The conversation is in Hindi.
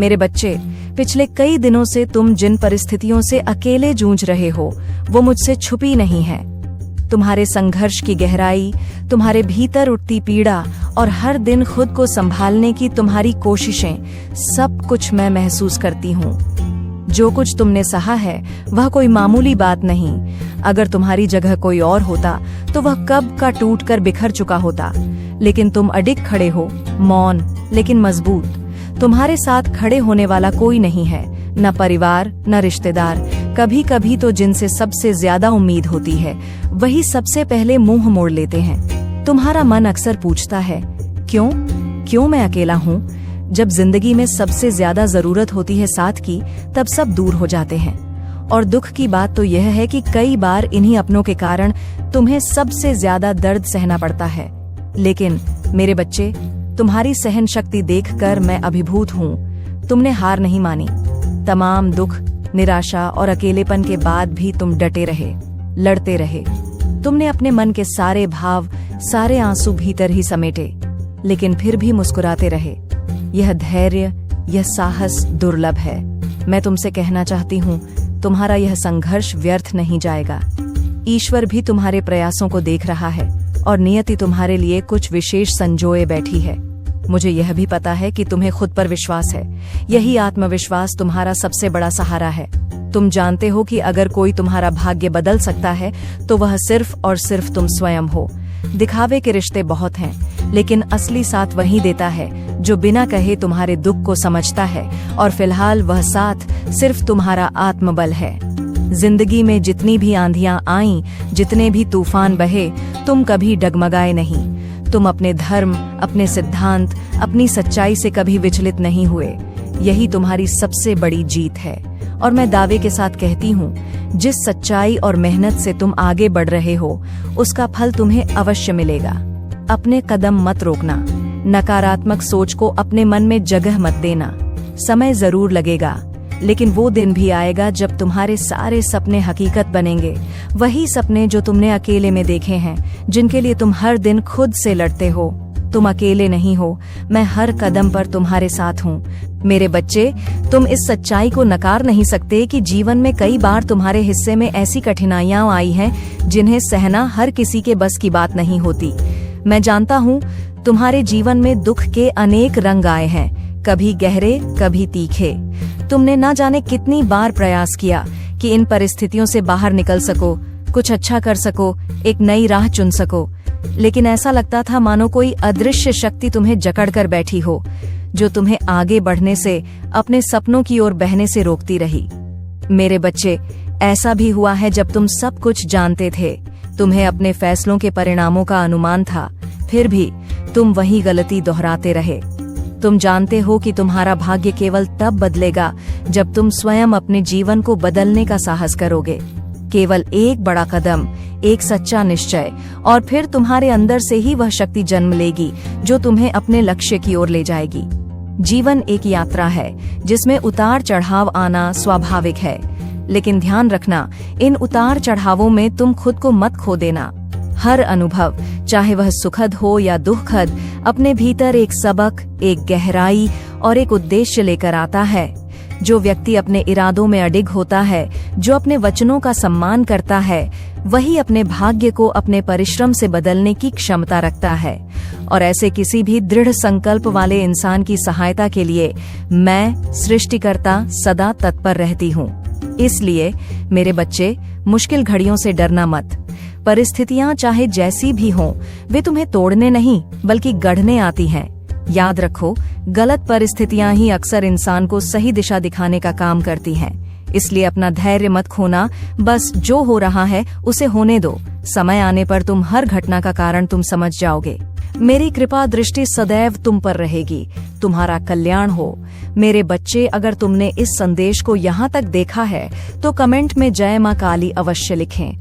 मेरे बच्चे, पिछले कई दिनों से तुम जिन परिस्थितियों से अकेले जूझ रहे हो वो मुझसे छुपी नहीं है। तुम्हारे संघर्ष की गहराई, तुम्हारे भीतर उठती पीड़ा और हर दिन खुद को संभालने की तुम्हारी कोशिशें, सब कुछ मैं महसूस करती हूँ। जो कुछ तुमने सहा है वह कोई मामूली बात नहीं। अगर तुम्हारी जगह कोई और होता तो वह कब का टूट कर बिखर चुका होता। लेकिन तुम अडिग खड़े हो, मौन लेकिन मजबूत। तुम्हारे साथ खड़े होने वाला कोई नहीं है, न परिवार न रिश्तेदार। कभी कभी तो जिनसे सबसे ज्यादा उम्मीद होती है वही सबसे पहले मुंह मोड़ लेते हैं। तुम्हारा मन अक्सर पूछता है, क्यों मैं अकेला हूँ? जब जिंदगी में सबसे ज्यादा जरूरत होती है साथ की, तब सब दूर हो जाते हैं। और दुख की बात तो यह है कि कई बार इन्हीं अपनों के कारण तुम्हें सबसे ज्यादा दर्द सहना पड़ता है। लेकिन मेरे बच्चे, तुम्हारी सहन शक्ति देखकर मैं अभिभूत हूँ। तुमने हार नहीं मानी। तमाम दुख, निराशा और अकेलेपन के बाद भी तुम डटे रहे, लड़ते रहे। तुमने अपने मन के सारे भाव, सारे आंसू भीतर ही समेटे, लेकिन फिर भी मुस्कुराते रहे। यह धैर्य, यह साहस दुर्लभ है। मैं तुमसे कहना चाहती हूँ, तुम्हारा यह संघर्ष व्यर्थ नहीं जाएगा। ईश्वर भी तुम्हारे प्रयासों को देख रहा है और नियति तुम्हारे लिए कुछ विशेष संजोए बैठी है। मुझे यह भी पता है कि तुम्हें खुद पर विश्वास है। यही आत्मविश्वास तुम्हारा सबसे बड़ा सहारा है। तुम जानते हो कि अगर कोई तुम्हारा भाग्य बदल सकता है तो वह सिर्फ और सिर्फ तुम स्वयं हो। दिखावे के रिश्ते बहुत हैं, लेकिन असली साथ वही देता है जो बिना कहे तुम्हारे दुख को समझता है, और फिलहाल वह साथ सिर्फ तुम्हारा आत्मबल है। जिंदगी में जितनी भी आंधियां आईं, जितने भी तूफान बहे, तुम कभी डगमगाए नहीं। तुम अपने धर्म, अपने सिद्धांत, अपनी सच्चाई से कभी विचलित नहीं हुए। यही तुम्हारी सबसे बड़ी जीत है। और मैं दावे के साथ कहती हूँ, जिस सच्चाई और मेहनत से तुम आगे बढ़ रहे हो उसका फल तुम्हें अवश्य मिलेगा। अपने कदम मत रोकना। नकारात्मक सोच को अपने मन में जगह मत देना। समय जरूर लगेगा, लेकिन वो दिन भी आएगा जब तुम्हारे सारे सपने हकीकत बनेंगे। वही सपने जो तुमने अकेले में देखे हैं, जिनके लिए तुम हर दिन खुद से लड़ते हो। तुम अकेले नहीं हो, मैं हर कदम पर तुम्हारे साथ हूँ। मेरे बच्चे, तुम इस सच्चाई को नकार नहीं सकते कि जीवन में कई बार तुम्हारे हिस्से में ऐसी कठिनाइयां आई हैं जिन्हें सहना हर किसी के बस की बात नहीं होती। मैं जानता हूँ तुम्हारे जीवन में दुख के अनेक रंग आए हैं, कभी गहरे, कभी तीखे। तुमने ना जाने कितनी बार प्रयास किया कि इन परिस्थितियों से बाहर निकल सको, कुछ अच्छा कर सको, एक नई राह चुन सको। लेकिन ऐसा लगता था मानो कोई अदृश्य शक्ति तुम्हें जकड़ कर बैठी हो, जो तुम्हें आगे बढ़ने से, अपने सपनों की ओर बहने से रोकती रही। मेरे बच्चे, ऐसा भी हुआ है जब तुम सब कुछ जानते थे, तुम्हें अपने फैसलों के परिणामों का अनुमान था, फिर भी तुम वही गलती दोहराते रहे। तुम जानते हो कि तुम्हारा भाग्य केवल तब बदलेगा जब तुम स्वयं अपने जीवन को बदलने का साहस करोगे। केवल एक बड़ा कदम, एक सच्चा निश्चय, और फिर तुम्हारे अंदर से ही वह शक्ति जन्म लेगी जो तुम्हें अपने लक्ष्य की ओर ले जाएगी। जीवन एक यात्रा है जिसमें उतार चढ़ाव आना स्वाभाविक है, लेकिन ध्यान रखना, इन उतार चढ़ावों में तुम खुद को मत खो देना। हर अनुभव, चाहे वह सुखद हो या दुखद, अपने भीतर एक सबक, एक गहराई और एक उद्देश्य लेकर आता है। जो व्यक्ति अपने इरादों में अडिग होता है, जो अपने वचनों का सम्मान करता है, वही अपने भाग्य को अपने परिश्रम से बदलने की क्षमता रखता है। और ऐसे किसी भी दृढ़ संकल्प वाले इंसान की सहायता के लिए मैं, सृष्टिकर्ता, सदा तत्पर रहती हूँ। इसलिए मेरे बच्चे, मुश्किल घड़ियों से डरना मत। परिस्थितियां चाहे जैसी भी हों, वे तुम्हें तोड़ने नहीं बल्कि गढ़ने आती हैं। याद रखो, गलत परिस्थितियां ही अक्सर इंसान को सही दिशा दिखाने का काम करती हैं। इसलिए अपना धैर्य मत खोना, बस जो हो रहा है उसे होने दो। समय आने पर तुम हर घटना का कारण तुम समझ जाओगे। मेरी कृपा दृष्टि सदैव तुम पर रहेगी। तुम्हारा कल्याण हो। मेरे बच्चे, अगर तुमने इस संदेश को यहाँ तक देखा है तो कमेंट में जय मां काली अवश्य लिखें।